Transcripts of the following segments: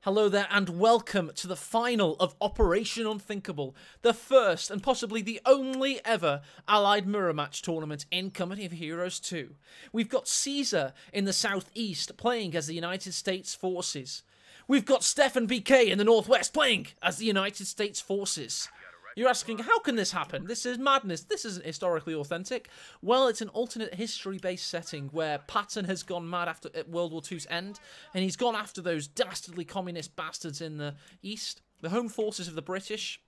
Hello there and welcome to the final of Operation Unthinkable, the first and possibly the only ever Allied mirror match tournament in Company of Heroes 2. We've got Caesar in the southeast playing as the United States Forces. We've got SteffenBK in the northwest playing as the United States Forces. You're asking, how can this happen? This is madness. This isn't historically authentic. Well, it's an alternate history-based setting where Patton has gone mad after World War II's end, and he's gone after those dastardly communist bastards in the east. The home forces of the British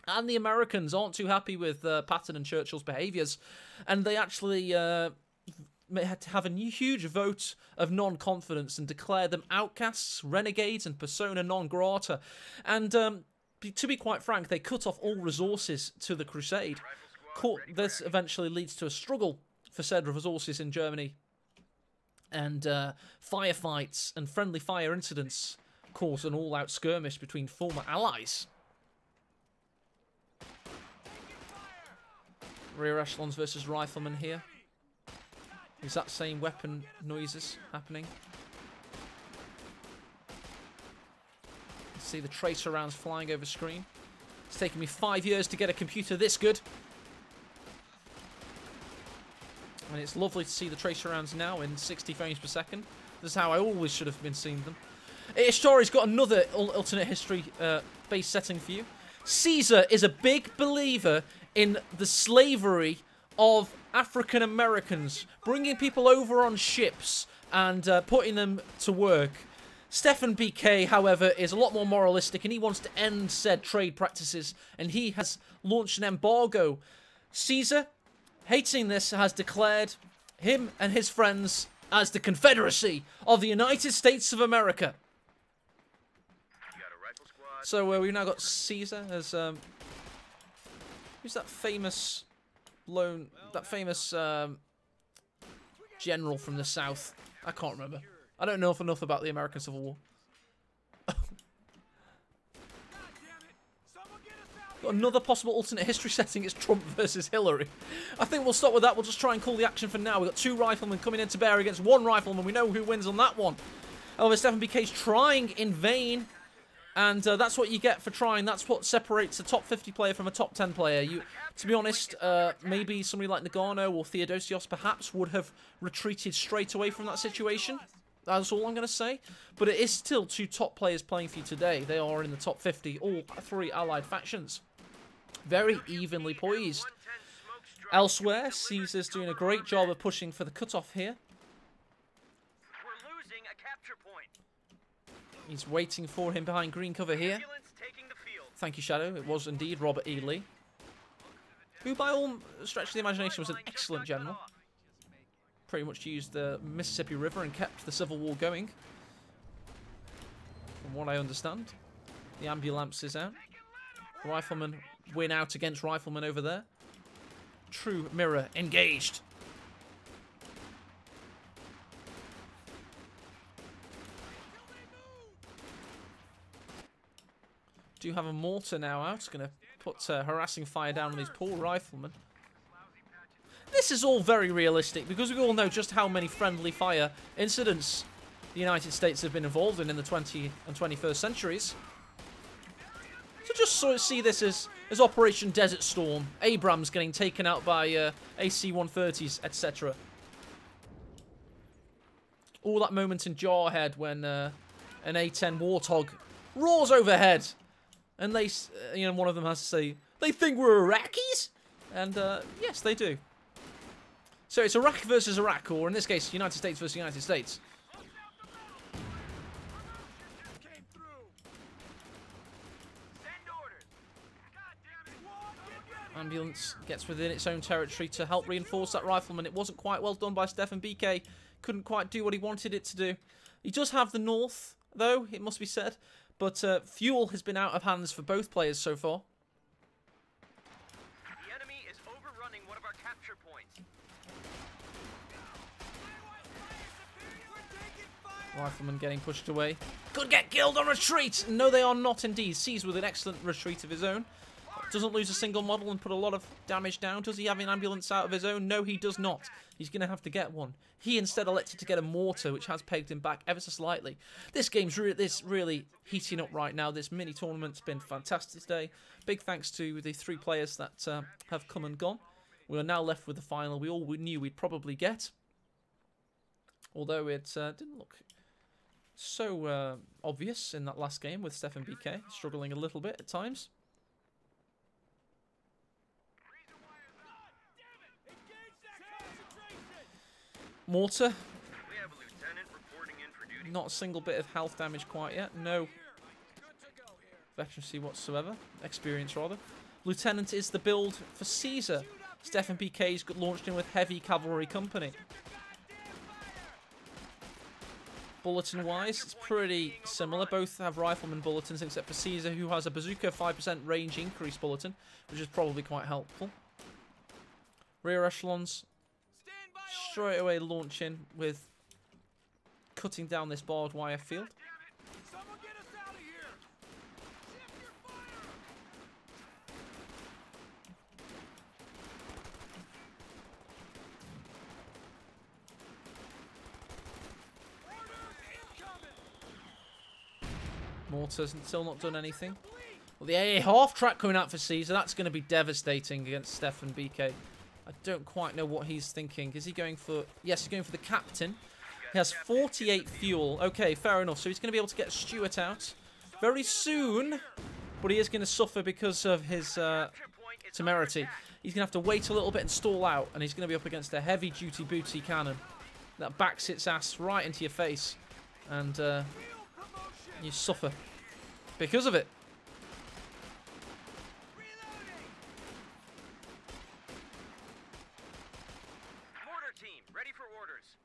and the Americans aren't too happy with Patton and Churchill's behaviours, and they actually had to have a huge vote of non-confidence and declare them outcasts, renegades, and persona non grata. And to be quite frank, they cut off all resources to the Crusade. This eventually leads to a struggle for said resources in Germany. And firefights and friendly fire incidents cause an all-out skirmish between former allies. Rear echelons versus riflemen here. Is that same weapon noises happening? See the tracer rounds flying over screen. It's taken me 5 years to get a computer this good. And it's lovely to see the tracer rounds now in 60 frames per second. This is how I always should have been seeing them. Ishtori's got another alternate history based setting for you. Caesar is a big believer in the slavery of African Americans, bringing people over on ships and putting them to work. SteffenBK, however, is a lot more moralistic, and he wants to end said trade practices, and he has launched an embargo. Caesar, hating this, has declared him and his friends as the Confederacy of the United States of America. So we've now got Caesar as who's that famous general from the South? I can't remember. I don't know enough about the American Civil War. Got another possible alternate history setting. It's Trump versus Hillary. I think we'll stop with that. We'll just try and call the action for now. We've got two riflemen coming in to bear against one rifleman. We know who wins on that one. However, SteffenBK's trying in vain. And that's what you get for trying. That's what separates a top 50 player from a top 10 player. To be honest, maybe somebody like Nagano or Theodosios perhaps would have retreated straight away from that situation. That's all I'm going to say. But it is still two top players playing for you today. They are in the top 50, all three allied factions. Very evenly poised. Elsewhere, Caesar's doing a great job of pushing for the cutoff here. We're losing a capture point. He's waiting for him behind green cover here. Thank you, Shadow. It was indeed Robert E. Lee, who by all stretch of the imagination was an excellent general. Pretty much used the Mississippi River and kept the Civil War going. From what I understand. The ambulance is out. Riflemen win out against riflemen over there. True mirror engaged. Do have a mortar now out. Going to put harassing fire down on these poor riflemen. This is all very realistic because we all know just how many friendly fire incidents the United States have been involved in the 20th and 21st centuries. So just sort of see this as Operation Desert Storm, Abrams getting taken out by AC-130s, etc. All that moment in Jarhead when an A-10 Warthog roars overhead, and they, one of them has to say, "They think we're Iraqis," and yes, they do. So it's Iraq versus Iraq, or in this case, United States versus United States. Ambulance gets within its own territory to help reinforce that rifleman. It wasn't quite well done by SteffenBK. Couldn't quite do what he wanted it to do. He does have the north, though, it must be said. But fuel has been out of hands for both players so far. The enemy is overrunning one of our capture points. Rifleman getting pushed away. Could get killed on retreat! No, they are not indeed. Seized with an excellent retreat of his own. Doesn't lose a single model and put a lot of damage down. Does he have an ambulance out of his own? No, he does not. He's going to have to get one. He instead elected to get a mortar, which has pegged him back ever so slightly. This game's really heating up right now. This mini tournament's been fantastic today. Big thanks to the 3 players that have come and gone. We are now left with the final we all knew we'd probably get. Although it didn't look so obvious in that last game with SteffenBK struggling a little bit at times. Mortar. We have a lieutenant reporting in for duty. Not a single bit of health damage quite yet. No veterancy whatsoever. Experience, rather. Lieutenant is the build for Caesar. SteffenBK's got launched in with heavy cavalry company. Bulletin-wise, it's pretty similar. Both have rifleman bulletins, except for Caesar, who has a bazooka 5% range increase bulletin, which is probably quite helpful. Rear echelons straight away launch in with cutting down this barbed wire field. Someone get us out of here. Shift your fire. Orders incoming. Mortar's still not done anything. Well, the AA half-track coming out for Caesar, that's going to be devastating against SteffenBK. I don't quite know what he's thinking. Is he going for... Yes, he's going for the captain. He has 48 fuel. Okay, fair enough. So he's going to be able to get Stuart out very soon. But he is going to suffer because of his temerity. He's going to have to wait a little bit and stall out. And he's going to be up against a heavy-duty booty cannon that backs its ass right into your face. And you suffer because of it. Ready for orders.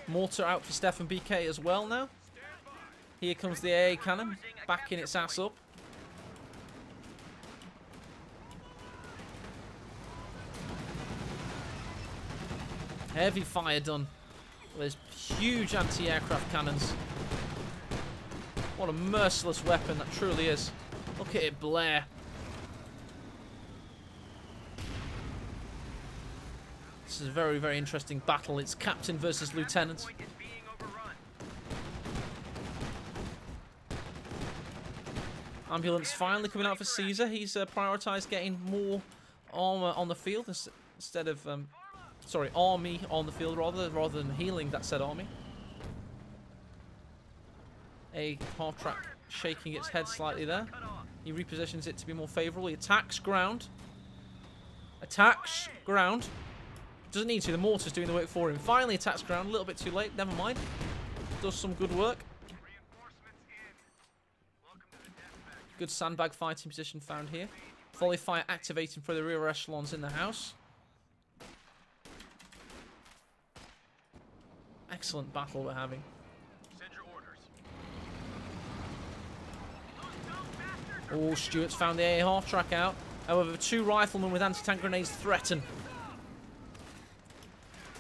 Mortar out for SteffenBK as well now. Here comes the AA cannon, backing its ass up. Heavy fire done. There's huge anti-aircraft cannons. What a merciless weapon that truly is. Look at it blare. This is a very, very interesting battle. It's captain versus lieutenant. Ambulance finally coming out for Caesar. He's prioritised getting more armour on the field instead of... sorry, army on the field rather than healing that said army. A half-track shaking its head slightly there. He repositions it to be more favourable. He attacks ground. Attacks ground. Doesn't need to. The mortar's doing the work for him. Finally attacks ground. A little bit too late. Never mind. Does some good work. Good sandbag fighting position found here. Volley fire activating for the rear echelons in the house. Excellent battle we're having. Send your orders. Oh, Stuart's found the AA half-track out. However, 2 riflemen with anti-tank grenades threaten.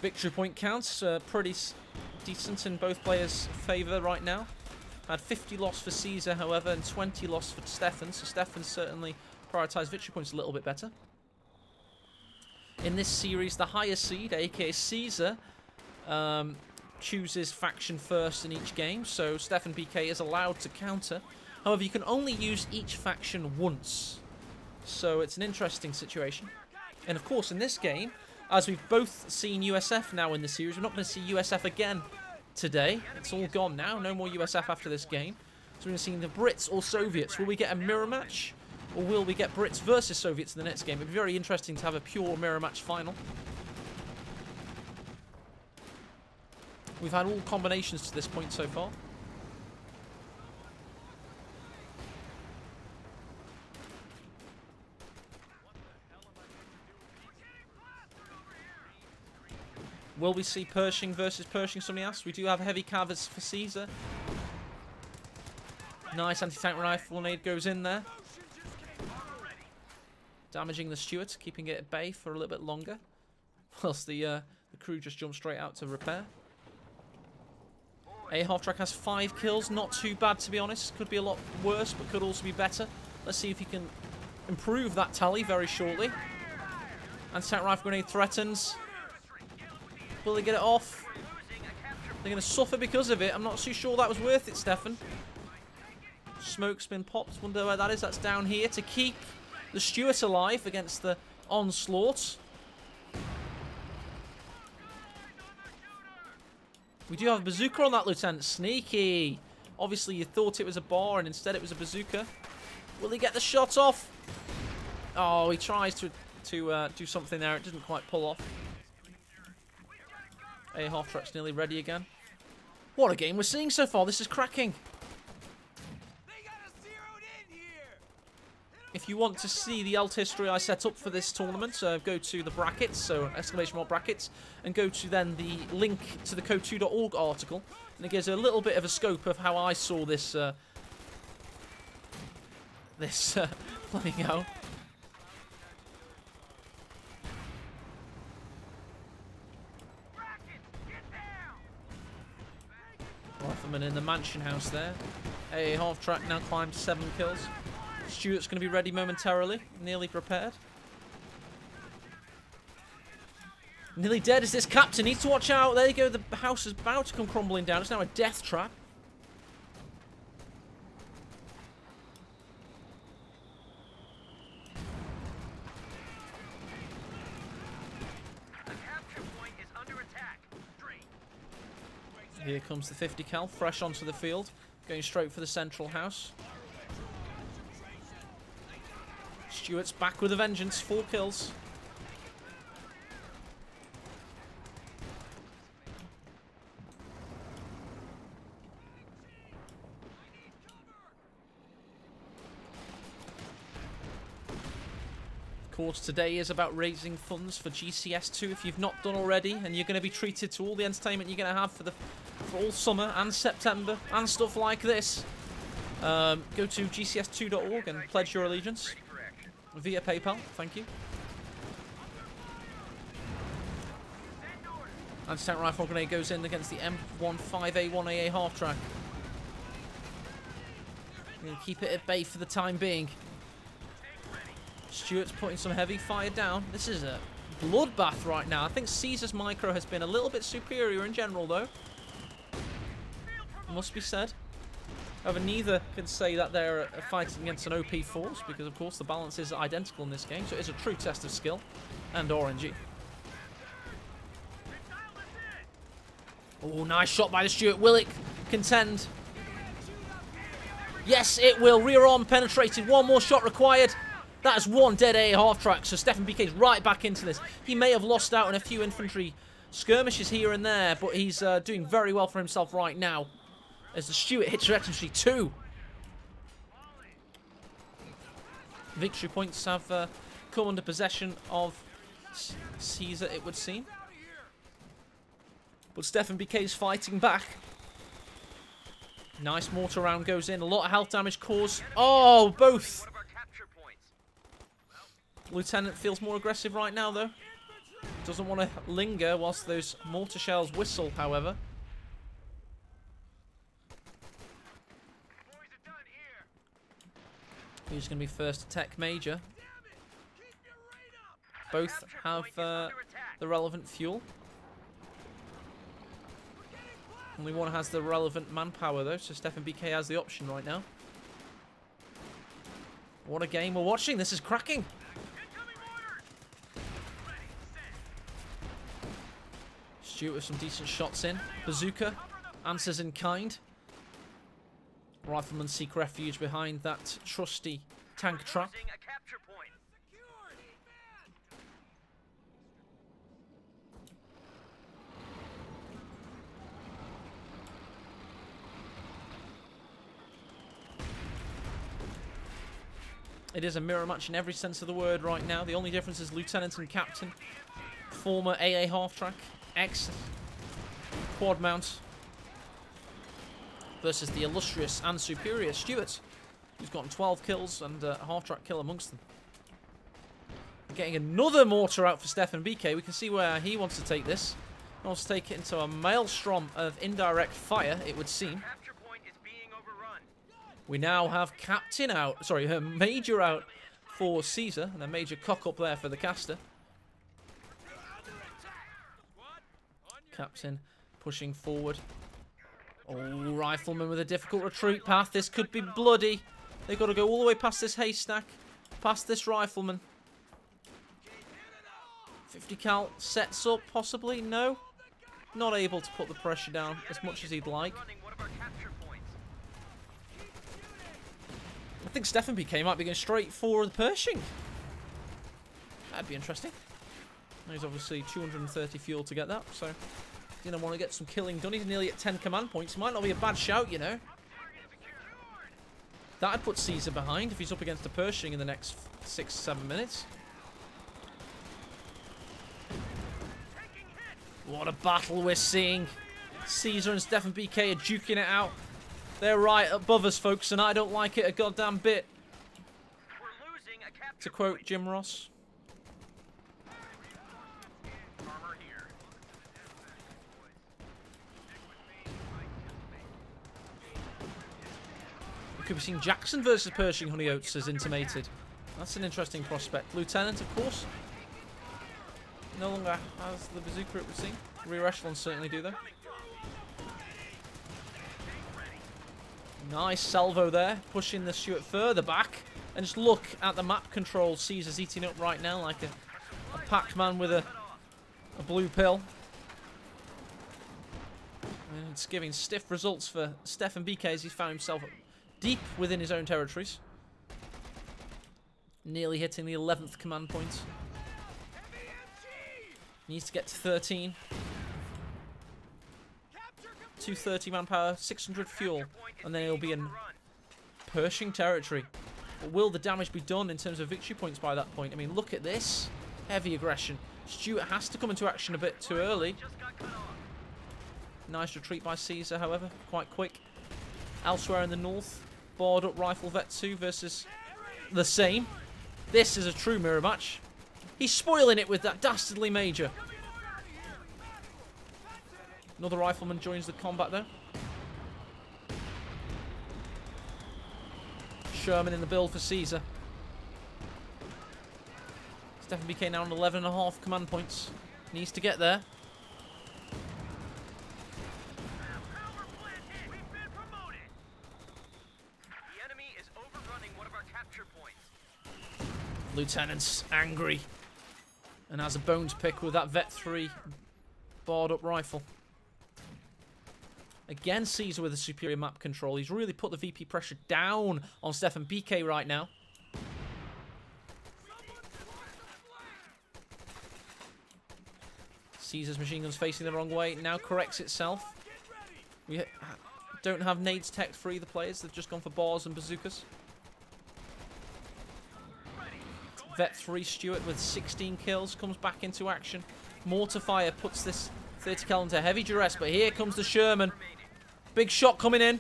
Victory point counts pretty decent in both players' favour right now. Had 50 loss for Caesar, however, and 20 loss for Steffen. So Steffen certainly prioritised victory points a little bit better. In this series, the higher seed, aka Caesar, chooses faction first in each game. So SteffenBK is allowed to counter. However, you can only use each faction once. So it's an interesting situation. And of course, in this game, as we've both seen USF now in the series, we're not going to see USF again today. It's all gone now. No more USF after this game. So we're going to see the Brits or Soviets. Will we get a mirror match? Or will we get Brits versus Soviets in the next game? It'd be very interesting to have a pure mirror match final. We've had all combinations to this point so far. Will we see Pershing versus Pershing, somebody asks. We do have heavy cavers for Caesar. Nice anti-tank rifle grenade goes in there. Damaging the Stuarts, keeping it at bay for a little bit longer. Whilst the crew just jump straight out to repair. A half-track has 5 kills, not too bad to be honest. Could be a lot worse, but could also be better. Let's see if he can improve that tally very shortly. Anti-tank rifle grenade threatens. Will they get it off? They're going to suffer because of it. I'm not too sure that was worth it, Steffen. Smoke's been popped. Wonder where that is. That's down here to keep the Stuart alive against the onslaught. We do have a bazooka on that, Lieutenant. Sneaky. Obviously, you thought it was a bar, and instead it was a bazooka. Will he get the shot off? Oh, he tries to do something there. It didn't quite pull off. A half-track's nearly ready again. What a game we're seeing so far. This is cracking. If you want to see the alt history I set up for this tournament, go to the brackets, so exclamation mark brackets, and go to then the link to the code2.org article, and it gives a little bit of a scope of how I saw this playing out. Rifleman in the mansion house there. A half-track now climbed to 7 kills. Stuart's going to be ready momentarily. Nearly prepared. Nearly dead is this captain. Needs to watch out. There you go. The house is about to come crumbling down. It's now a death trap. The capture point is under attack. Here comes the 50 cal. Fresh onto the field. Going straight for the central house. Stuart's back with a vengeance. 4 kills. Of course, today is about raising funds for GCS2 if you've not done already, and you're going to be treated to all the entertainment you're going to have for all summer and September and stuff like this. Go to gcs2.org and pledge your allegiance via PayPal. Thank you. Anti-tank rifle grenade goes in against the M15A1AA half-track. Going to keep it at bay for the time being. Stuart's putting some heavy fire down. This is a bloodbath right now. I think Caesar's micro has been a little bit superior in general, though. Must be said. However, neither can say that they're fighting against an OP force, because, of course, the balance is identical in this game, so it is a true test of skill and RNG. Oh, nice shot by the Stuart. Will it contend? Yes, it will. Rear arm penetrated. One more shot required. That is 1 dead A half-track, so SteffenBK is right back into this. He may have lost out on a few infantry skirmishes here and there, but he's doing very well for himself right now, as the Stuart hits infantry 2. Victory points have come under possession of Caesar, it would seem. But SteffenBK is fighting back. Nice mortar round goes in. A lot of health damage caused. Oh, both. Lieutenant feels more aggressive right now, though. Doesn't want to linger whilst those mortar shells whistle, however. Who's going to be first to tech major? Both have the relevant fuel. Only one has the relevant manpower, though, so SteffenBK has the option right now. What a game we're watching. This is cracking. Stuart with some decent shots in. Bazooka answers in kind. Riflemen seek refuge behind that trusty tank trap. It is a mirror match in every sense of the word right now. The only difference is Lieutenant and Captain. Former AA half-track. Ex-quad mount. Versus the illustrious and superior Stuart, who's gotten 12 kills and a half-track kill amongst them. Getting another mortar out for SteffenBK. We can see where he wants to take this. He wants to take it into a maelstrom of indirect fire, it would seem. We now have Captain out. Sorry, Major out for Caesar. And then Major cock up there for the caster. Captain pushing forward. Oh, Rifleman with a difficult retreat path. This could be bloody. They've got to go all the way past this haystack. Past this Rifleman. 50 cal sets up, possibly. No. Not able to put the pressure down as much as he'd like. I think SteffenBK might be going straight for the Pershing. That'd be interesting. He's obviously 230 fuel to get that, so you know, want to get some killing done. He's nearly at 10 command points. Might not be a bad shout, you know. That'd put Caesar behind if he's up against the Pershing in the next 6-7 minutes. What a battle we're seeing. Caesar and SteffenBK are duking it out. They're right above us, folks, and I don't like it a goddamn bit. To quote Jim Ross. We could be seeing Jackson versus Pershing, Honey Oates has intimated. That's an interesting prospect. Lieutenant, of course. No longer has the bazooka, it would seem. Rear echelons certainly do, though. Nice salvo there, pushing the Stuart further back. And just look at the map control. Caesar's eating up right now like a Pac-Man with a blue pill. And it's giving stiff results for SteffenBK as he's found himself deep within his own territories. Nearly hitting the 11th command point. Needs to get to 13. 230 manpower, 600 fuel, and then he'll be in Pershing territory. But will the damage be done in terms of victory points by that point? I mean, look at this. Heavy aggression. Stuart has to come into action a bit too early. Nice retreat by Caesar, however, quite quick. Elsewhere in the north, barred up Rifle Vet 2 versus the same. This is a true mirror match. He's spoiling it with that dastardly Major. Another Rifleman joins the combat though. Sherman in the build for Caesar. SteffenBK now on 11.5 command points. Needs to get there. Lieutenant's angry and has a bone to pick with that Vet 3 barred up rifle. Again, Caesar with a superior map control. He's really put the VP pressure down on SteffenBK right now. Caesar's machine gun's facing the wrong way. Now corrects itself. We don't have nades tech for either players. They've just gone for bars and bazookas. Vet 3 Stuart with 16 kills comes back into action. Mortar fire puts this 30 cal into heavy duress, but here comes the Sherman. Big shot coming in.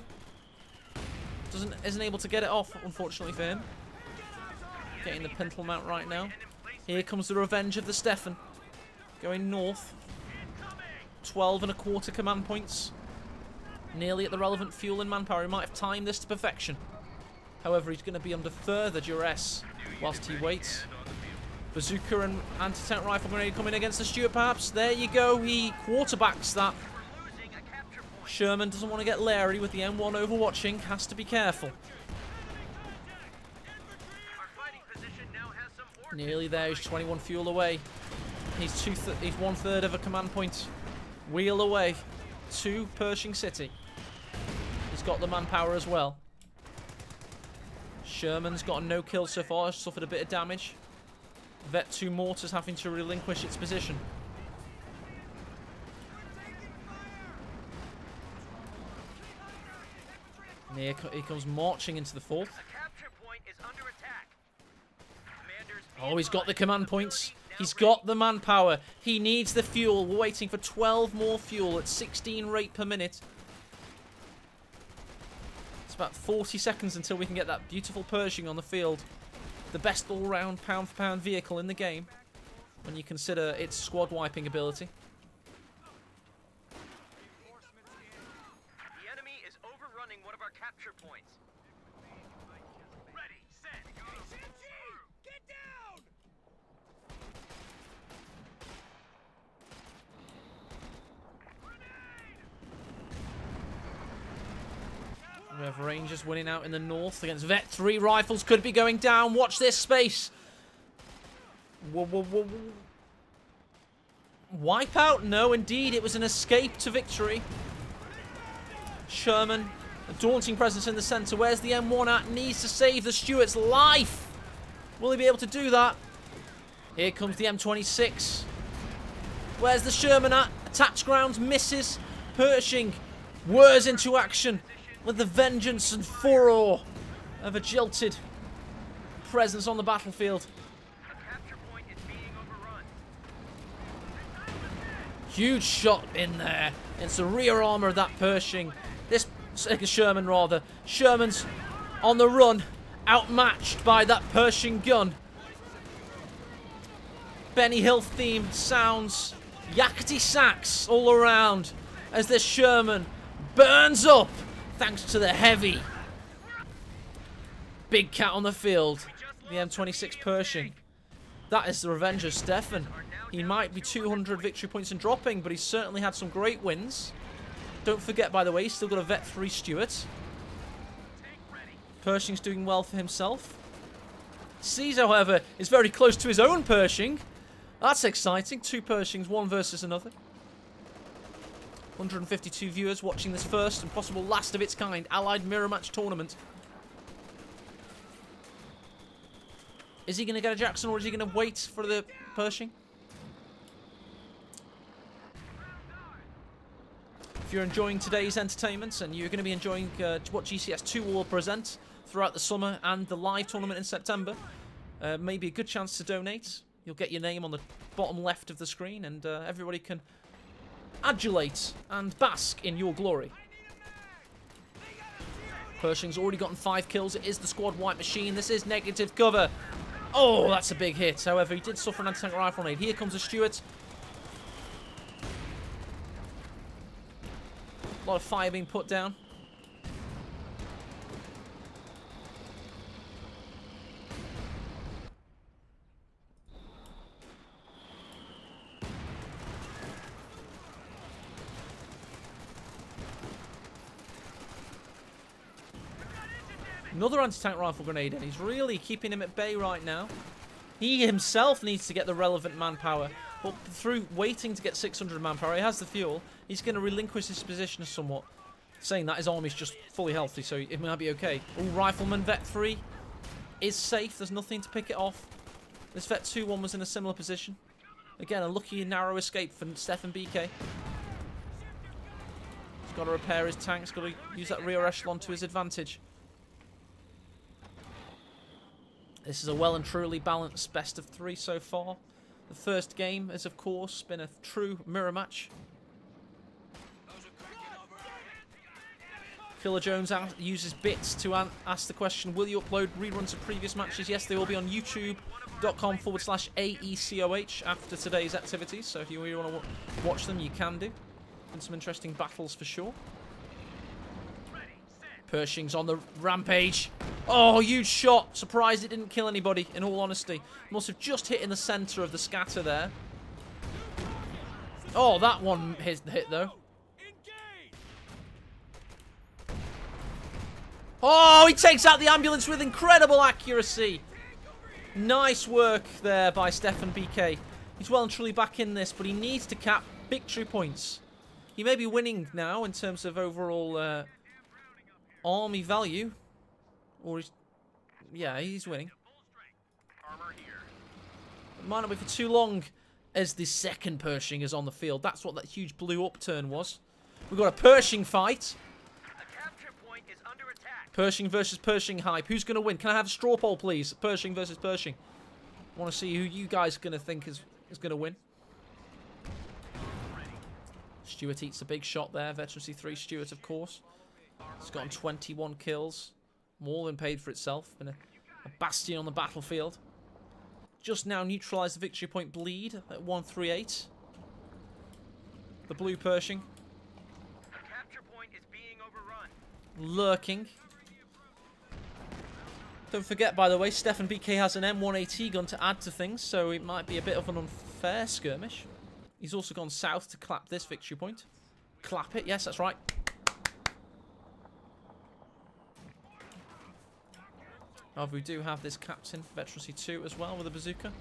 Isn't able to get it off, unfortunately for him. Getting the pintle mount right now. Here comes the revenge of the Steffen. Going north. 12.25 command points. Nearly at the relevant fuel and manpower. He might have timed this to perfection. However, he's going to be under further duress whilst he waits. Bazooka and anti-tank rifle grenade coming against the Stuart, perhaps. There you go. He quarterbacks that. Sherman doesn't want to get Larry with the M1 overwatching. Has to be careful. Nearly there. He's 21 fuel away. He's 1/3 of a command point. Wheel away to Pershing City. He's got the manpower as well. Sherman's got a no kill so far. Suffered a bit of damage. Vet 2 mortars having to relinquish its position. Here he comes marching into the 4th. Oh, he's got the command points. He's got the manpower. He needs the fuel. We're waiting for 12 more fuel at 16 rate per minute. It's about 40 seconds until we can get that beautiful Pershing on the field. The best all-round pound-for-pound vehicle in the game, when you consider its squad-wiping ability. The enemy is overrunning one of our capture points. We have Rangers winning out in the north against Vet 3. Rifles could be going down. Watch this space. Whoa, whoa, whoa, whoa. Wipeout? No, indeed. It was an escape to victory. Sherman, a daunting presence in the centre. Where's the M1 at? Needs to save the Stuart's life. Will he be able to do that? Here comes the M26. Where's the Sherman at? Attacks ground, misses. Pershing whirs into action with the vengeance and furor of a jilted presence on the battlefield. Huge shot in there. It's the rear armour of that Pershing. This Sherman, rather. Sherman's on the run, outmatched by that Pershing gun. Benny Hill theme sounds yakety sax all around as this Sherman burns up thanks to the heavy. Big cat on the field. The M26 Pershing. That is the revenge of Steffen. He might be 200 victory points and dropping, but he's certainly had some great wins. Don't forget, by the way, he's still got a Vet 3 Stuart. Pershing's doing well for himself. Caesar, however, is very close to his own Pershing. That's exciting. 2 Pershings, one versus another. 152 viewers watching this first and possible last of its kind Allied Mirror Match tournament. Is he going to get a Jackson, or is he going to wait for the Pershing? If you're enjoying today's entertainment and you're going to be enjoying what GCS 2 will present throughout the summer and the live tournament in September, maybe a good chance to donate. You'll get your name on the bottom left of the screen, and everybody can adulate and bask in your glory. Pershing's already gotten 5 kills. It is the squad white machine. This is negative cover. Oh, that's a big hit. However, he did suffer an anti-tank rifle grenade. Here comes a Stuart. A lot of fire being put down. Another anti-tank rifle grenade, and he's really keeping him at bay right now. He himself needs to get the relevant manpower. But through waiting to get 600 manpower, he has the fuel. He's going to relinquish his position somewhat. Saying that, his army's just fully healthy, so it might be okay. Oh, Rifleman, Vet 3 is safe. There's nothing to pick it off. This Vet 2 one was in a similar position. Again, a lucky narrow escape for SteffenBK. He's got to repair his tanks. Got to use that rear echelon to his advantage. This is a well and truly balanced best of 3 so far. The first game has, of course, been a true mirror match. Killer Jones uses bits to ask the question, will you upload reruns of previous matches? Yes, they will be on youtube.com/AECOH after today's activities. So if you really want to watch them, you can do. Been some interesting battles for sure. Pershing's on the rampage. Oh, huge shot. Surprised it didn't kill anybody, in all honesty. Must have just hit in the centre of the scatter there. Oh, that one hit though. Oh, he takes out the ambulance with incredible accuracy. Nice work there by SteffenBK. He's well and truly back in this, but he needs to cap victory points. He may be winning now in terms of overall army value. Or he's... yeah, he's winning. It might not be for too long as the second Pershing is on the field. That's what that huge blue upturn was. We've got a Pershing fight. Pershing versus Pershing hype. Who's going to win? Can I have a straw poll, please? Pershing versus Pershing. I want to see who you guys are going to think is going to win. Stuart eats a big shot there. Veteran C3 Stuart, of course. He's gotten 21 kills. More than paid for itself. Been a bastion on the battlefield. Just now neutralised the victory point bleed at 138. The blue Pershing. The capture point is being overrun. Lurking. Don't forget, by the way, SteffenBK has an M1AT gun to add to things, so it might be a bit of an unfair skirmish. He's also gone south to clap this victory point. Clap it, yes, that's right. However, we do have this captain, Veterancy 2 as well, with a bazooka.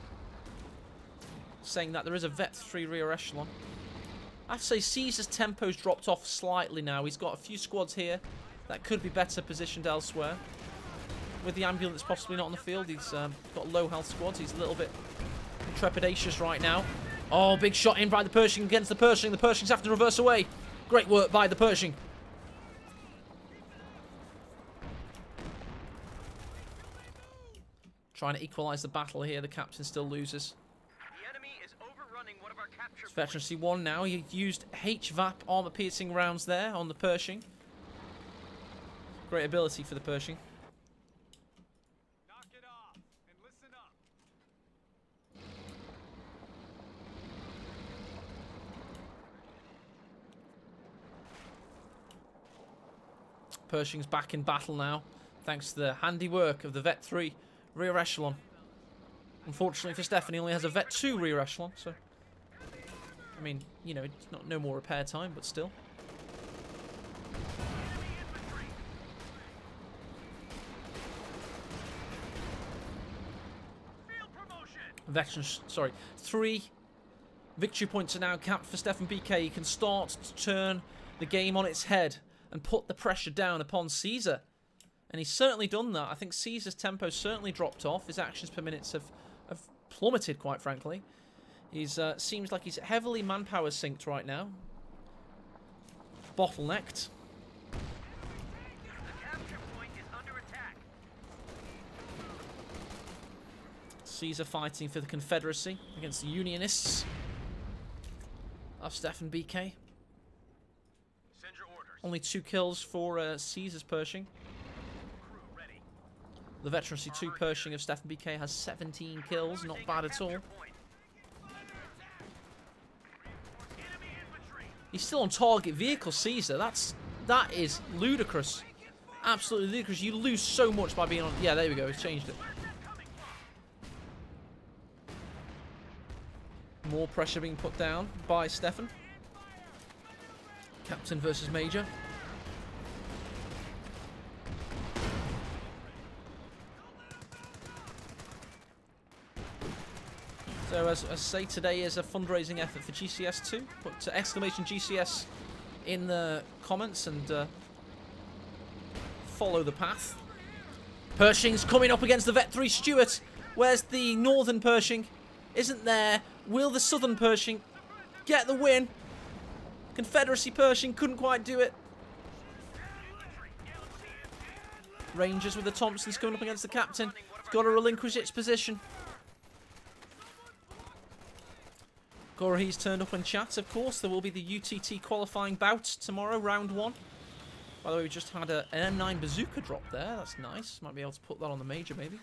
Saying that there is a Vet 3 rear echelon. I have to say, Caesar's tempo's dropped off slightly now. He's got a few squads here that could be better positioned elsewhere. With the ambulance possibly not on the field, he's got low health squads. He's a little bit trepidatious right now. Oh, big shot in by the Pershing against the Pershing. The Pershings have to reverse away. Great work by the Pershing. Trying to equalise the battle here. The captain still loses. The enemy is overrunning one of our capture It's Veterancy 1 now. He used HVAP armor-piercing rounds there on the Pershing. Great ability for the Pershing. Knock it off and listen up. Pershing's back in battle now, thanks to the handiwork of the Vet 3 rear echelon. Unfortunately for Steffen, he only has a Vet 2 rear echelon, so... I mean, you know, it's not no more repair time, but still. Veterans, sorry, 3 victory points are now capped for SteffenBK. He can start to turn the game on its head and put the pressure down upon Caesar. And he's certainly done that. I think Caesar's tempo certainly dropped off. His actions per minutes have plummeted, quite frankly. He's seems like he's heavily manpower synced right now. Bottlenecked. The capture point is under attack. Caesar fighting for the Confederacy against the Unionists of SteffenBK. Send your orders. Only 2 kills for Caesar's Pershing. Crew ready. The Veterancy 2 Pershing of SteffenBK has 17 kills, not Losing bad a at all. capture point. Enemy infantry. He's still on target vehicle, Caesar. That is ludicrous. Absolutely ludicrous. You lose so much by being on... Yeah, there we go. He's changed it. More pressure being put down by Steffen. Captain versus Major. So as I say, today is a fundraising effort for GCS2. Put exclamation GCS in the comments and follow the path. Pershing's coming up against the Vet 3 Stuart. Where's the Northern Pershing? Isn't there. Will the Southern Pershing get the win? Confederacy Pershing couldn't quite do it. Rangers with the Thompsons coming up against the captain. He's got to relinquish its position. Gorahe's turned up in chat, of course. There will be the UTT qualifying bout tomorrow, round 1. By the way, we just had an M9 bazooka drop there. That's nice. Might be able to put that on the Major, maybe.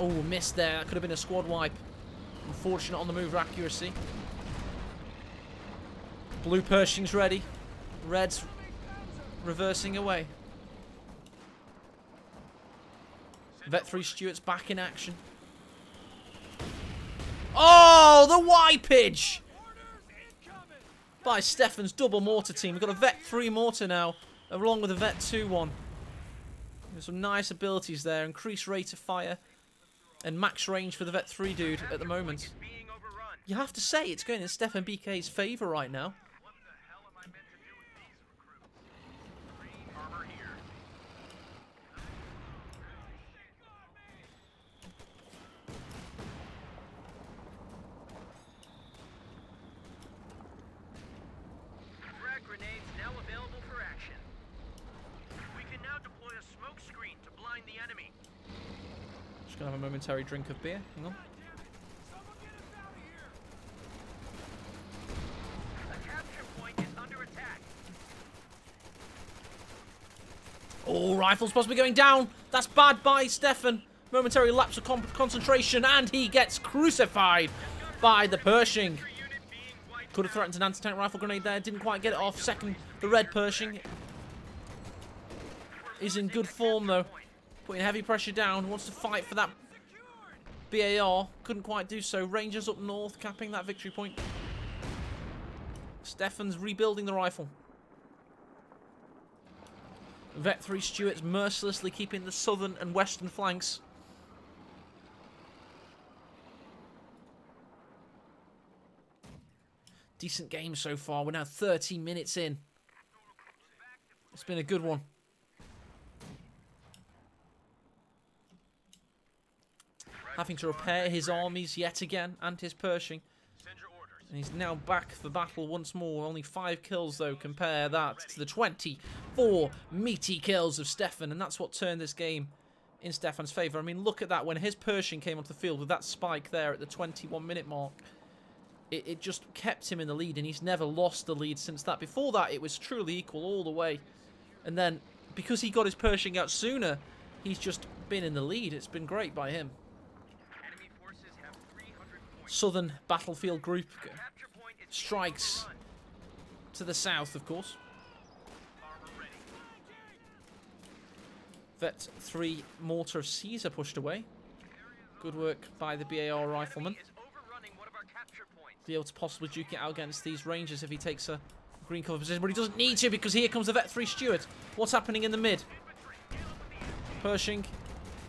Oh, missed there. That could have been a squad wipe. Unfortunate on the move accuracy. Blue Pershing's ready. Red's reversing away. Vet 3 Stuart's back in action. Oh, the wipage! By Steffen's double mortar team. We've got a Vet 3 mortar now, along with a Vet 2 one. There's some nice abilities there. Increased rate of fire and max range for the Vet 3 dude at the moment. Being overrun. You have to say, it's going in SteffenBK's favour right now. What the hell am I meant to do with these recruits? Free armor here. Frag grenades now available for action. We can now deploy a smoke screen to blind the enemy. Just gonna have a momentary drink of beer. Hang on. Someone get us out of here. The capture point is under attack. Oh, rifle's possibly going down. That's bad by Steffen. Momentary lapse of concentration, and he gets crucified by the Pershing. Unit being wiped. Could have threatened an anti-tank rifle grenade there. Didn't quite get it off. Second, the red Pershing is in good form, though. Putting heavy pressure down. Wants to fight for that BAR couldn't quite do so. Rangers up north, capping that victory point. Steffen's rebuilding the rifle. Vet 3 Stuarts mercilessly keeping the southern and western flanks. Decent game so far. We're now 30 minutes in. It's been a good one. Having to repair his armies yet again and his Pershing. And he's now back for battle once more. Only 5 kills though. Compare that to the 24 meaty kills of Steffen. And that's what turned this game in Steffen's favour. I mean, look at that. When his Pershing came onto the field with that spike there at the 21-minute mark. It just kept him in the lead. And he's never lost the lead since that. Before that, it was truly equal all the way. And then, because he got his Pershing out sooner, he's just been in the lead. It's been great by him. Southern battlefield group strikes to the south, of course. Vet 3 mortar of Caesar pushed away. Good work by the BAR rifleman. Be able to possibly duke it out against these Rangers if he takes a green cover position, but he doesn't need to because here comes the Vet 3 Stuart. What's happening in the mid? Pershing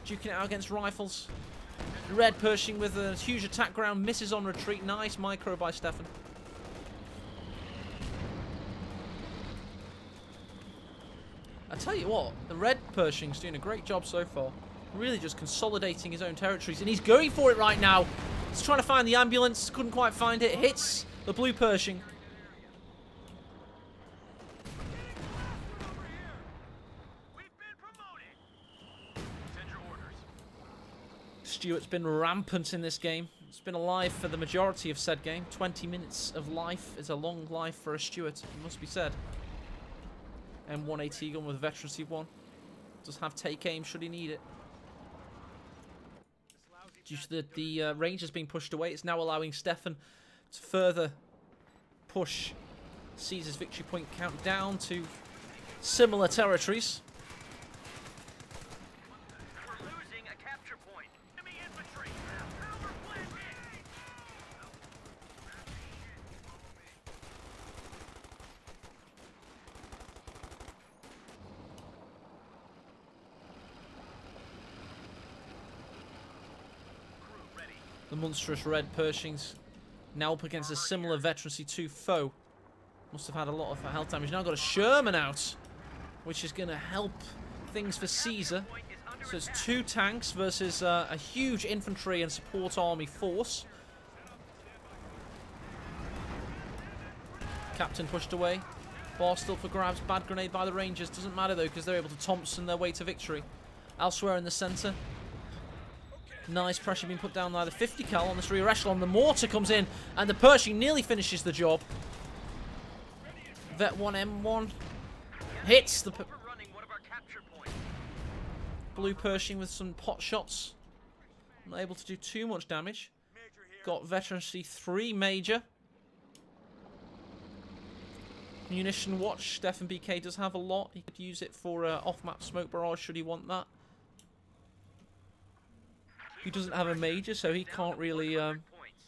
duking it out against rifles. Red Pershing with a huge attack ground, misses on retreat. Nice micro by Steffen. I tell you what, the Red Pershing's doing a great job so far. Really just consolidating his own territories, and he's going for it right now. He's trying to find the ambulance, couldn't quite find it. Hits the blue Pershing. Stuart's been rampant in this game. It's been alive for the majority of said game. 20 minutes of life is a long life for a Stuart, it must be said. M1AT gun with veterancy 1. Does have take aim should he need it. Due to the Rangers being pushed away, it's now allowing Steffen to further push Caesar's victory point count down to similar territories. The monstrous Red Pershings now up against a similar veterancy 2 foe. Must have had a lot of health damage. Now got a Sherman out, which is going to help things for Caesar. So it's 2 tanks versus a huge infantry and support army force. Captain pushed away. Bar still for grabs. Bad grenade by the Rangers. Doesn't matter though because they're able to Thompson their way to victory. Elsewhere in the centre. Nice pressure being put down by the 50 cal on this rear echelon. The mortar comes in and the Pershing nearly finishes the job. Vet 1 M1 hits the blue Pershing with some pot shots. Not able to do too much damage. Got veterancy 3 major. Munition watch. SteffenBK does have a lot. He could use it for off-map smoke barrage should he want that. He doesn't have a major, so he can't really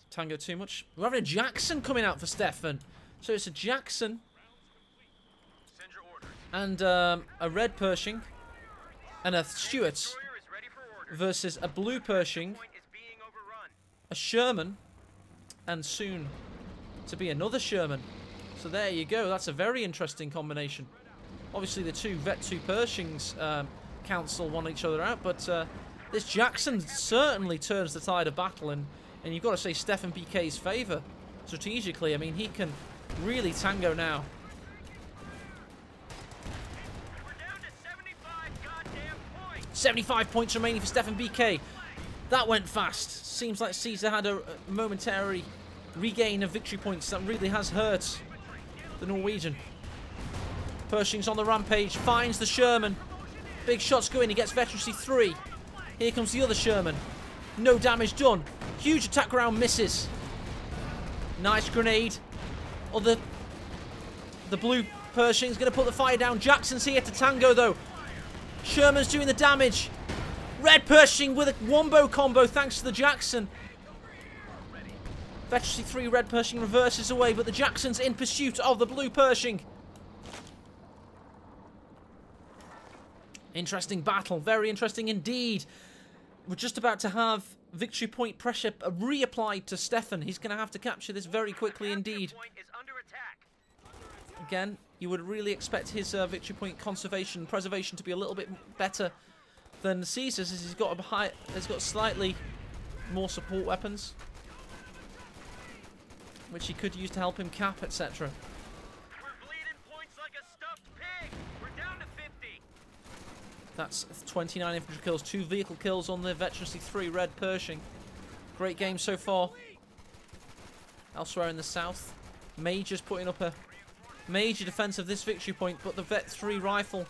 tango too much. We're having a Jackson coming out for Steffen. So it's a Jackson and a Red Pershing and a Stuart versus a blue Pershing, a Sherman, and soon to be another Sherman. So there you go. That's a very interesting combination. Obviously, the 2 Vet 2 Pershings cancel one each other out, but this Jackson certainly turns the tide of battle, and you've got to say SteffenBK's favour strategically. I mean, he can really tango now. We're down to 75 goddamn points. 75 points remaining for SteffenBK. That went fast. Seems like Caesar had a momentary regain of victory points that really has hurt the Norwegian. Pershing's on the rampage, finds the Sherman. Big shots go in, he gets veterancy 3. Here comes the other Sherman. No damage done. Huge attack round misses. Nice grenade. The blue Pershing's going to put the fire down. Jackson's here to tango though. Sherman's doing the damage. Red Pershing with a wombo combo thanks to the Jackson. Veterancy 3 Red Pershing reverses away, but the Jackson's in pursuit of the blue Pershing. Interesting battle, very interesting indeed. We're just about to have victory point pressure reapplied to Steffen. He's going to have to capture this very quickly indeed. Again, you would really expect his victory point conservation and preservation to be a little bit better than Caesar's, as he's got slightly more support weapons, which he could use to help him cap, etc. That's 29 infantry kills, 2 vehicle kills on the Veterancy 3 Red Pershing. Great game so far. Elsewhere in the south, Major's putting up a major defense of this victory point, but the Vet 3 rifle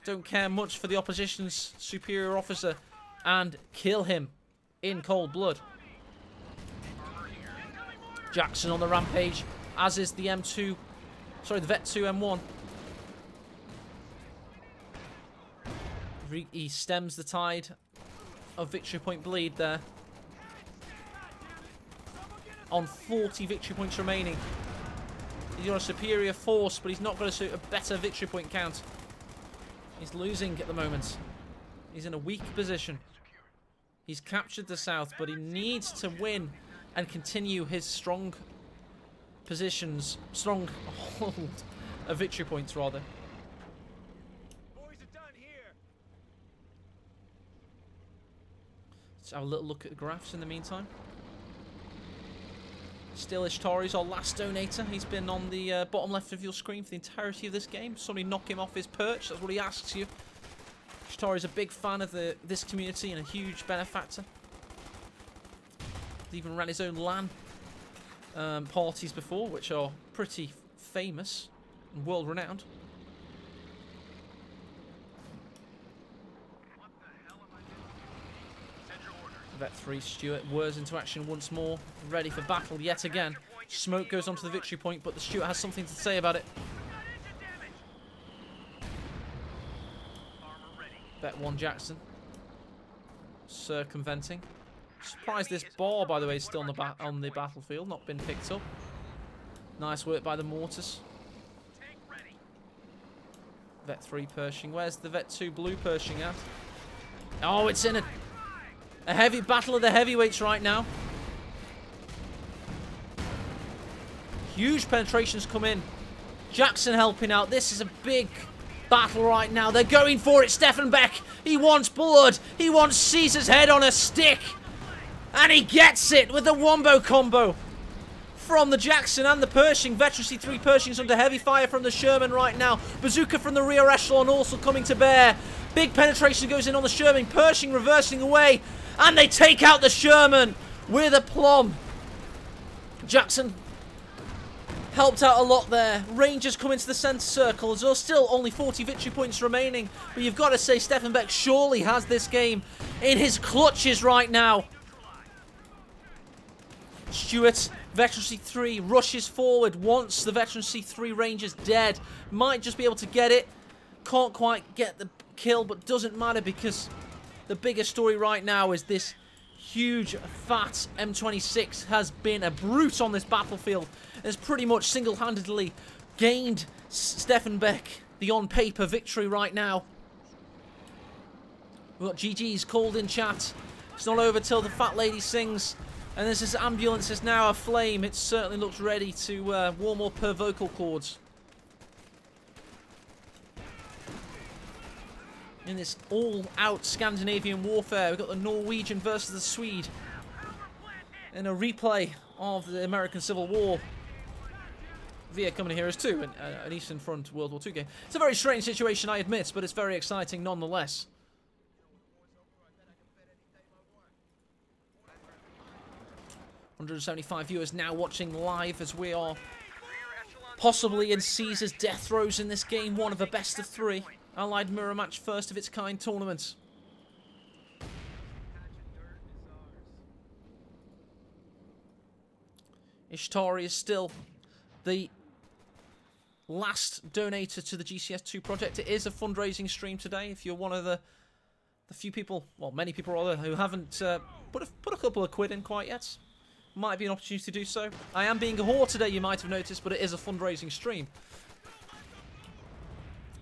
don't care much for the opposition's superior officer and kill him in cold blood. Jackson on the rampage, as is the M2, sorry, the Vet 2 M1. He stems the tide of victory point bleed there. On 40 victory points remaining. He's got a superior force, but he's not got a better victory point count. He's losing at the moment. He's in a weak position. He's captured the south, but he needs to win and continue his strong positions, strong hold of victory points rather. Let's have a little look at the graphs in the meantime. Still Ishtari's our last donator. He's been on the bottom left of your screen for the entirety of this game. Somebody knock him off his perch. That's what he asks you. Ishtari's a big fan of this community and a huge benefactor. He even ran his own LAN parties before, which are pretty famous and world-renowned. Vet 3 Stuart whirs into action once more, ready for battle yet again. Smoke goes onto the victory point, but the Stuart has something to say about it. Vet 1 Jackson circumventing. Surprised this bar, by the way, is still on the battlefield, not been picked up. Nice work by the mortars. Vet 3 Pershing. Where's the Vet 2 blue Pershing at? Oh, it's in a heavy battle of the heavyweights right now. Huge penetrations come in. Jackson helping out. This is a big battle right now. They're going for it. SteffenBK. He wants blood. He wants Caesar's head on a stick. And he gets it with the wombo combo from the Jackson and the Pershing. Veterancy 3 Pershing's under heavy fire from the Sherman right now. Bazooka from the rear echelon also coming to bear. Big penetration goes in on the Sherman. Pershing reversing away. And they take out the Sherman with aplomb. Jackson helped out a lot there. Rangers come into the centre circle. There's still only 40 victory points remaining. But you've got to say SteffenBK surely has this game in his clutches right now. Stuart, Veterancy 3, rushes forward. Wants the Veterancy 3 Rangers dead. Might just be able to get it. Can't quite get the kill, but doesn't matter because the bigger story right now is this huge, fat M26 has been a brute on this battlefield. Has pretty much single-handedly gained SteffenBK the on-paper victory right now. We've got GG's called in chat. It's not over till the fat lady sings. And this ambulance is now aflame. It certainly looks ready to warm up her vocal cords. In this all-out Scandinavian warfare, we've got the Norwegian versus the Swede in a replay of the American Civil War via Company Heroes 2, an Eastern Front World War II game. It's a very strange situation, I admit, but it's very exciting nonetheless. $175 viewers now watching live as we are possibly in Caesar's death throes in this game, one of a best of 3. Allied mirror match, first of its kind tournament. Ishtari is still the last donator to the GCS2 project. It is a fundraising stream today. If you're one of the a few people, well, many people rather, who haven't put a couple of quid in quite yet. Might be an opportunity to do so. I am being a whore today, you might have noticed, but it is a fundraising stream.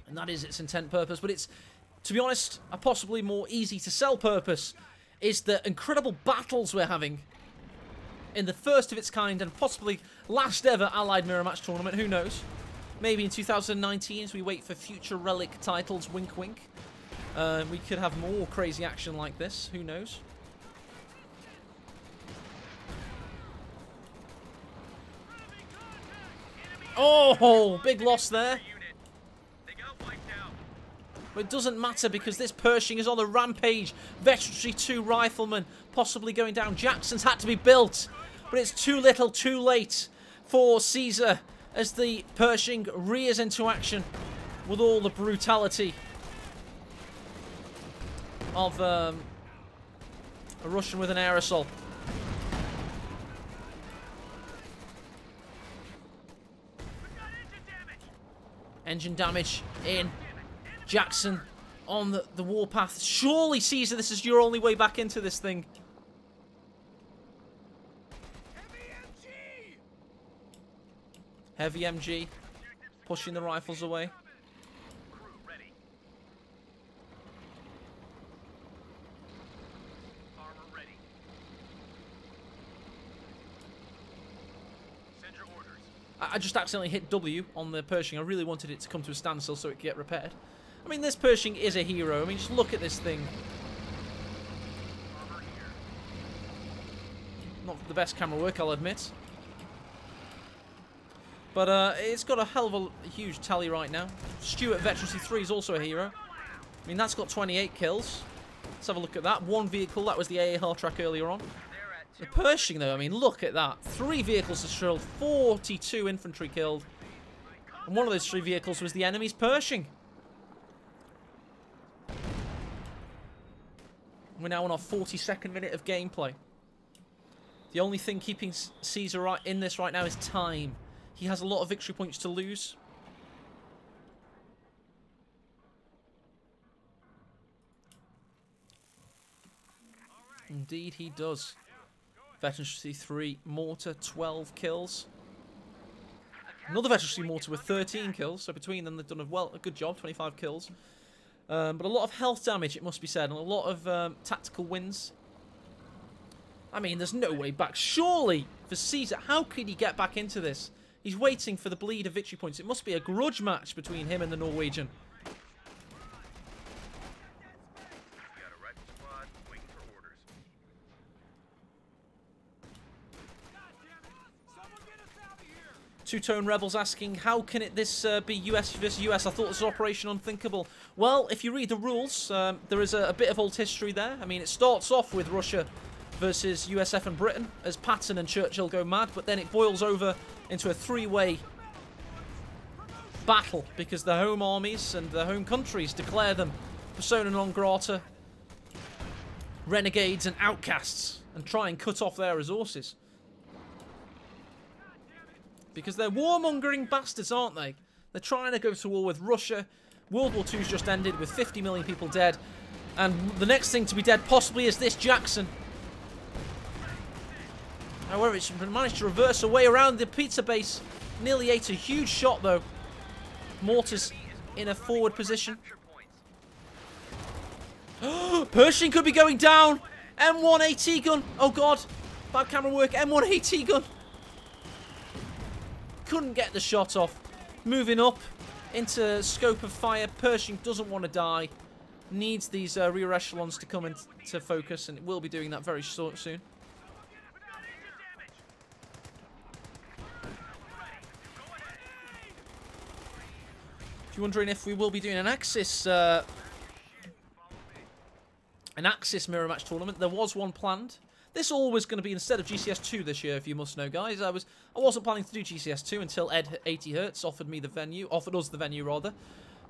And that is its intent purpose, but it's, to be honest, a possibly more easy to sell purpose is the incredible battles we're having in the first of its kind and possibly last ever Allied Mirror Match tournament, who knows? Maybe in 2019 as we wait for future relic titles, wink wink. We could have more crazy action like this, who knows? Oh, big loss there. But it doesn't matter because this Pershing is on the rampage. Veteranry 2 rifleman possibly going down. Jackson's had to be built, but it's too little too late for Caesar as the Pershing rears into action with all the brutality of a Russian with an aerosol. Engine damage in. Jackson on the warpath. Surely, Caesar, this is your only way back into this thing. Heavy MG. Pushing the rifles away. I just accidentally hit W on the Pershing. I really wanted it to come to a standstill so it could get repaired. I mean, this Pershing is a hero. I mean, just look at this thing. Not the best camera work, I'll admit. But it's got a hell of a huge tally right now. Stuart Veterancy 3 is also a hero. I mean, that's got 28 kills. Let's have a look at that. One vehicle, that was the AAR track earlier on. The Pershing, though, I mean, look at that. 3 vehicles destroyed, 42 infantry killed. And one of those 3 vehicles was the enemy's Pershing. We're now on our 42nd minute of gameplay. The only thing keeping Caesar in this right now is time. He has a lot of victory points to lose. Indeed, he does. Veterancy 3 mortar, 12 kills. Another Veterancy mortar with 13 kills. So between them, they've done a good job, 25 kills. But a lot of health damage, it must be said, and a lot of tactical wins. I mean, there's no way back. Surely, for Caesar, how could he get back into this? He's waiting for the bleed of victory points. It must be a grudge match between him and the Norwegian. Two-Tone Rebels asking, how can this be US versus US? I thought this was Operation Unthinkable. Well, if you read the rules, there is a bit of old history there. I mean, it starts off with Russia versus USF and Britain, as Patton and Churchill go mad, but then it boils over into a 3-way battle, because the home armies and the home countries declare them persona non grata, renegades and outcasts, and try and cut off their resources. Because they're warmongering bastards, aren't they? They're trying to go to war with Russia. World War II's just ended with 50 million people dead. And the next thing to be dead possibly is this Jackson. However, it's managed to reverse away around the pizza base. Nearly ate a huge shot, though. Mortars in a forward position. Pershing could be going down. M1 AT gun. Oh, God. Bad camera work. M1 AT gun. Couldn't get the shot off. Moving up into scope of fire. Pershing doesn't want to die. Needs these rear echelons to come into focus, and it will be doing that very soon. If you're wondering if we will be doing an Axis mirror match tournament, there was one planned. This all was going to be instead of GCS 2 this year, if you must know, guys. I wasn't planning to do GCS 2 until Ed 80Hz offered us the venue rather.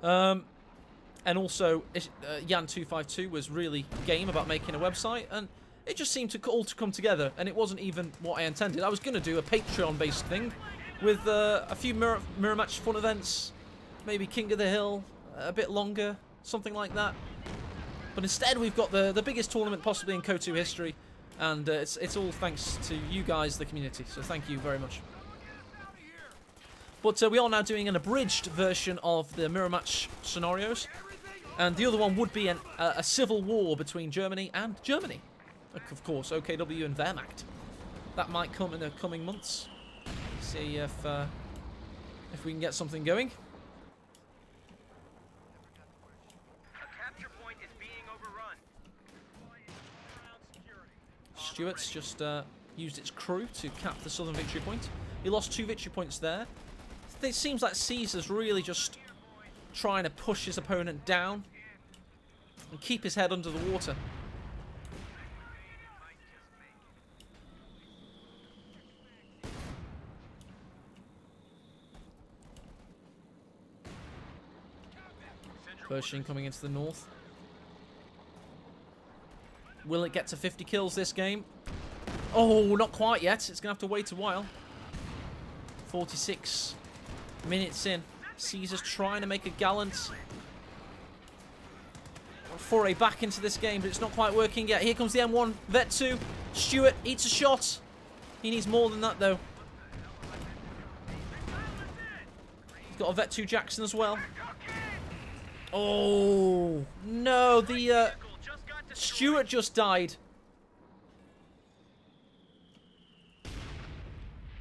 And also Jan252 was really game about making a website, and it just seemed to all to come together, and it wasn't even what I intended. I was going to do a Patreon-based thing with a few mirror match fun events, maybe King of the Hill, a bit longer, something like that. But instead, we've got the biggest tournament possibly in KOTU history. And it's all thanks to you guys, the community. So thank you very much. But we are now doing an abridged version of the mirror match scenarios. And the other one would be a civil war between Germany and Germany. Of course, OKW and Wehrmacht. That might come in the coming months. See if we can get something going. A capture point is being overrun. Stuart's just used its crew to cap the southern victory point. He lost 2 victory points there. It seems like Caesar's really just trying to push his opponent down and keep his head under the water. Pershing coming into the north. Will it get to 50 kills this game? Oh, not quite yet. It's going to have to wait a while. 46 minutes in. Caesar's trying to make a gallant foray back into this game, but it's not quite working yet. Here comes the M1 Vet 2. Stuart eats a shot. He needs more than that, though. He's got a Vet 2 Jackson as well. Oh, no. The Stuart just died.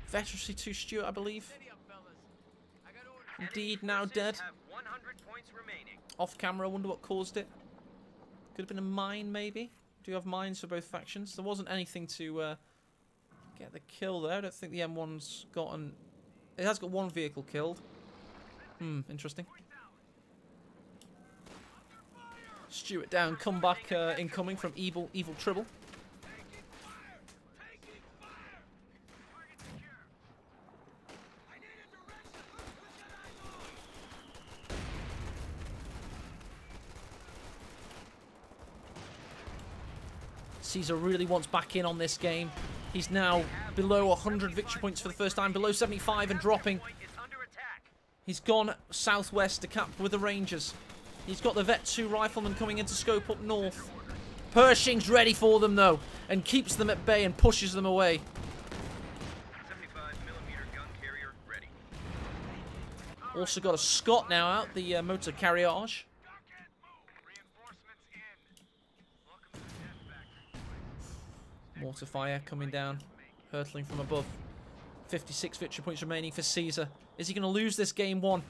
Veterancy 2 Stuart, I believe. Indeed, now dead. Off camera, I wonder what caused it. Could have been a mine, maybe. Do you have mines for both factions? There wasn't anything to get the kill there. I don't think the M1's gotten... It has got 1 vehicle killed. Interesting. Stuart down, comeback incoming from Evil Tribble. Caesar really wants back in on this game. He's now below 100 victory points for the first time, below 75 and dropping. He's gone southwest to cap with the Rangers. He's got the Vet 2 rifleman coming into scope up north. Pershing's ready for them though, and keeps them at bay and pushes them away. 75mm gun carrier ready. Also got a Scott now out, the motor carriage. Mortar fire coming down, hurtling from above. 56 victory points remaining for Caesar. Is he going to lose this game 1?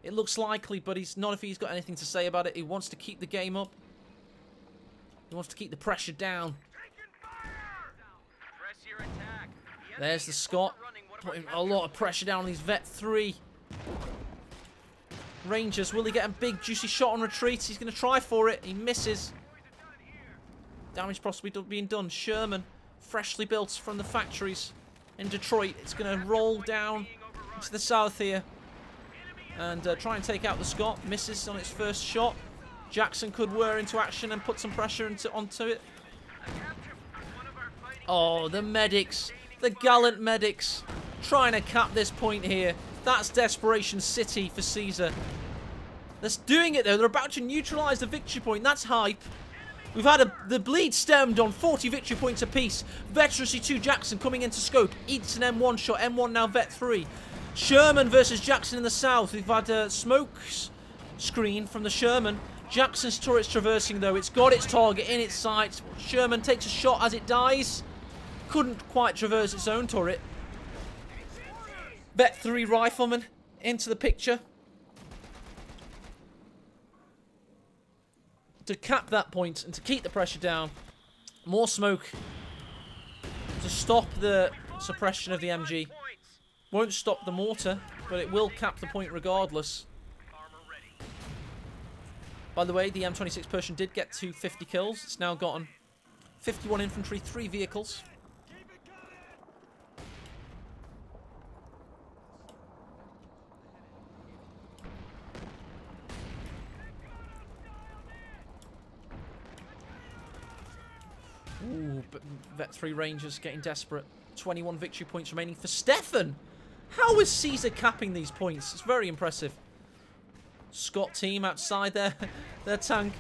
It looks likely, but he's not if he's got anything to say about it. He wants to keep the game up. He wants to keep the pressure down. There's the Scott, putting a lot of pressure down on these Vet 3. Rangers, will he get a big juicy shot on retreat? He's going to try for it. He misses. Damage possibly being done. Sherman, freshly built from the factories in Detroit. It's going to roll down into the south here and try and take out the Scott. Misses on its first shot. Jackson could whir into action and put some pressure onto it. Oh, the medics. The gallant medics trying to cap this point here. That's Desperation City for Caesar. They're doing it though. They're about to neutralise the victory point. That's hype. We've had the bleed stemmed on 40 victory points apiece. Veterancy 2 Jackson coming into scope. Eats an M1 shot. M1 now Vet 3. Sherman versus Jackson in the south. We've had a smoke screen from the Sherman. Jackson's turret's traversing though. It's got its target in its sights. Sherman takes a shot as it dies. Couldn't quite traverse its own turret. Vet 3 rifleman into the picture. To cap that point and to keep the pressure down. More smoke to stop the suppression of the MG. Won't stop the mortar, but it will cap the point regardless. By the way, the M26 Pershing did get to 50 kills. It's now gotten 51 infantry, 3 vehicles. Ooh, but Vet 3 Rangers getting desperate. 21 victory points remaining for Steffen. How is Caesar capping these points? It's very impressive. Scott team outside their tank.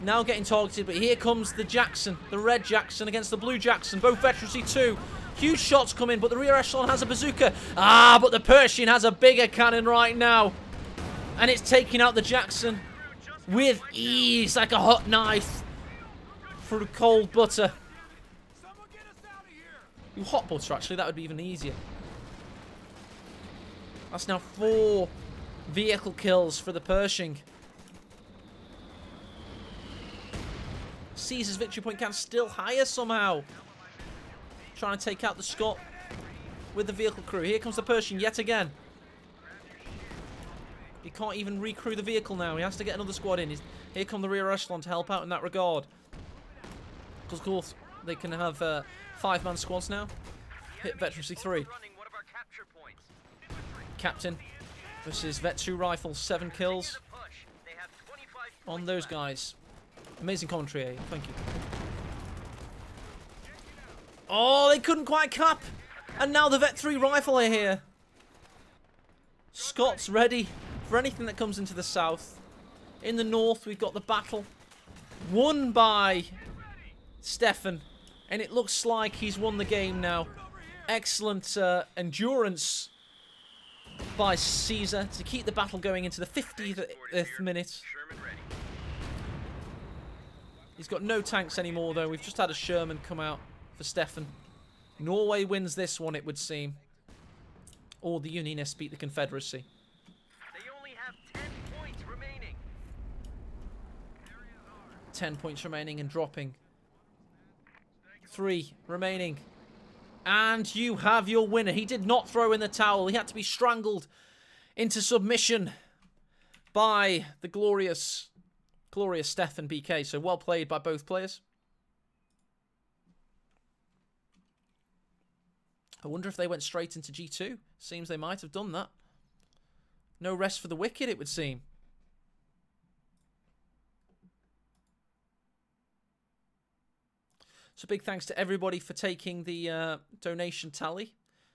Now getting targeted, but here comes the Jackson, the red Jackson against the blue Jackson. Both veterancy 2. Huge shots come in, but the rear echelon has a bazooka. Ah, but the Pershing has a bigger cannon right now. And it's taking out the Jackson with ease, like a hot knife through cold butter. Someone get us out of here! You hot butter, actually, that would be even easier. That's now 4 vehicle kills for the Pershing. Caesar's victory point count still higher somehow. Trying to take out the Scot with the vehicle crew. Here comes the Pershing yet again. He can't even recrew the vehicle now. He has to get another squad in. Here come the rear echelon to help out in that regard. Because, of course, they can have 5-man squads now. Hit veterancy 3. Captain versus Vet 2 rifle. 7 kills on those guys. Amazing commentary, eh? Thank you. Oh, they couldn't quite cap. And now the Vet 3 rifle are here. Scott's ready for anything that comes into the south. In the north, we've got the battle won by Steffen. And it looks like he's won the game now. Excellent endurance by Caesar to keep the battle going into the 50th minute. He's got no tanks anymore, though. We've just had a Sherman come out for Steffen. Norway wins this one, it would seem. Or the Unionists beat the Confederacy. They only have 10 points remaining. 10 points remaining and dropping. 3 remaining. And you have your winner. He did not throw in the towel. He had to be strangled into submission by the glorious SteffenBK. So well played by both players. I wonder if they went straight into G2. Seems they might have done that. No rest for the wicked, it would seem. So big thanks to everybody for taking the donation tally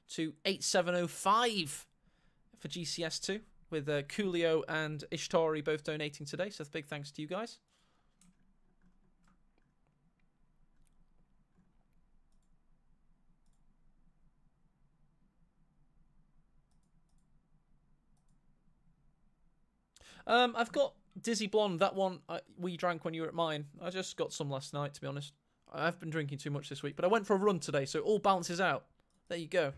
to 8705 for GCS2, with Coolio and Ishtari both donating today. So big thanks to you guys. I've got Dizzy Blonde. That one we drank when you were at mine. I just got some last night, to be honest. I've been drinking too much this week, but I went for a run today, so it all balances out. There you go.